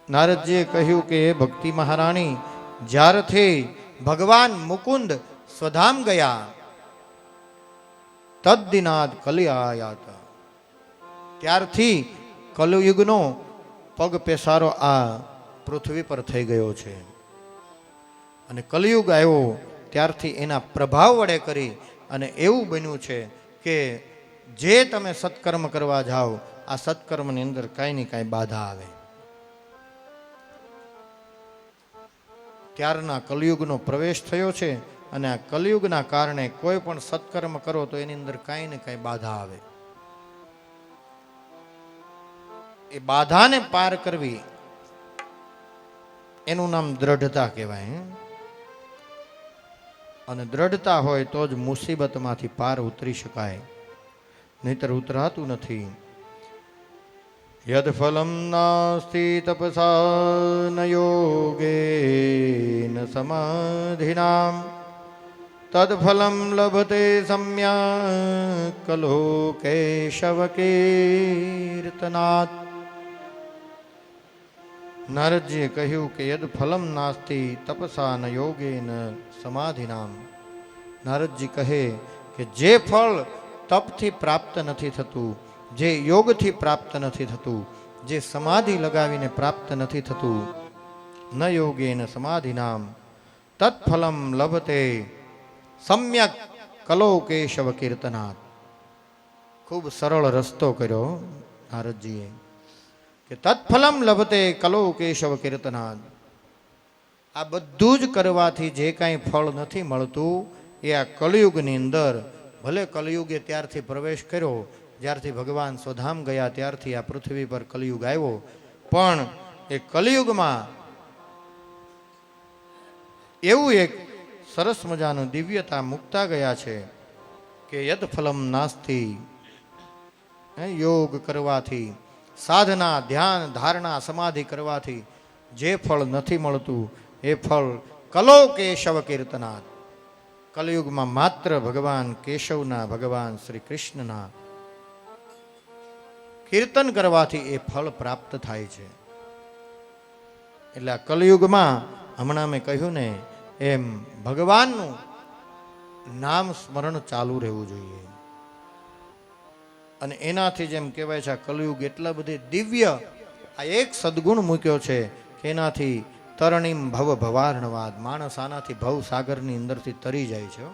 નારદજીએ કહ્યું કે હે ભક્તિ મહારાણી, જ્યારથી ભગવાન મુકુંદ સ્વધામ ગયા તદ્દિનાદ કલિયાયાત, ત્યારથી કલયુગનો પગ પેસારો આ પૃથ્વી પર થઈ ગયો છે. અને કલયુગ આવ્યો ત્યારથી એના પ્રભાવ વડે કરી અને એવું બન્યું છે કે જે તમે સત્કર્મ કરવા જાઓ આ સત્કર્મની અંદર કાંઈ ને કાંઈ બાધા આવે. ત્યારના કલયુગનો પ્રવેશ થયો છે અને આ કલયુગના કારણે કોઈ પણ સત્કર્મ કરો તો એની અંદર કાંઈ ને કાંઈ બાધા આવે. એ બાધાને પાર કરવી એનું નામ દ્રઢતા કહેવાય. અને દ્રઢતા હોય તો જ મુસીબતમાંથી પાર ઉતરી શકાય, નહીતર ઉતરાતું નથી. યદ ફલમ નાસ્તિ તપસા ન યોગેન સમાધિનામ તદ ફલમ લભતે સમ્યક કલો કેશવ કીર્તનાત. નારદજીએ કહ્યું કે યદ ફલમ નાસ્તિ તપસા ન યોગેન સમાધિનામ. નારદજી કહે કે જે ફળ તપથી પ્રાપ્ત નથી થતું, જે યોગથી પ્રાપ્ત નથી થતું, જે સમાધિ લગાવીને પ્રાપ્ત નથી થતું, ન યોગેન સમાધિનામ તત્ફલમ લભતે સમ્યક કલો કેશવ કીર્તનાત. ખૂબ સરળ રસ્તો કર્યો નારદજીએ કે તત્ફલમ લભતે કલો કેશવ કીર્તનાદ. આ બધું જ કરવાથી જે કાંઈ ફળ નથી મળતું એ આ કલયુગની અંદર, ભલે કલયુગે ત્યારથી પ્રવેશ કર્યો જ્યારથી ભગવાન સ્વધામ ગયા ત્યારથી આ પૃથ્વી પર કલયુગ આવ્યો, પણ એ કલયુગમાં એવું એક સરસ મજાનું દિવ્યતા મુકતા ગયા છે કે યદ ફલમ નાસ્તિ, યોગ કરવાથી, સાધના, ધ્યાન, ધારણા, સમાધિ કરવાથી જે ફળ નથી મળતું એ ફળ કલો કેશવ કીર્તનાથ. કલયુગમાં માત્ર ભગવાન કેશવના, ભગવાન શ્રી કૃષ્ણના કીર્તન કરવાથી એ ફળ પ્રાપ્ત થાય છે. એટલે આ કલયુગમાં હમણાં મેં કહ્યું ને એમ ભગવાનનું નામ સ્મરણ ચાલુ રહેવું જોઈએ. અને એનાથી જેમ કહેવાય છે આ કલયુગ એટલા બધી દિવ્ય, આ એક સદગુણ મૂક્યો છે કે એનાથી તરણીમ ભવ ભવાર્ણવાદ, માણસ આનાથી ભવ સાગરની અંદરથી તરી જાય છે.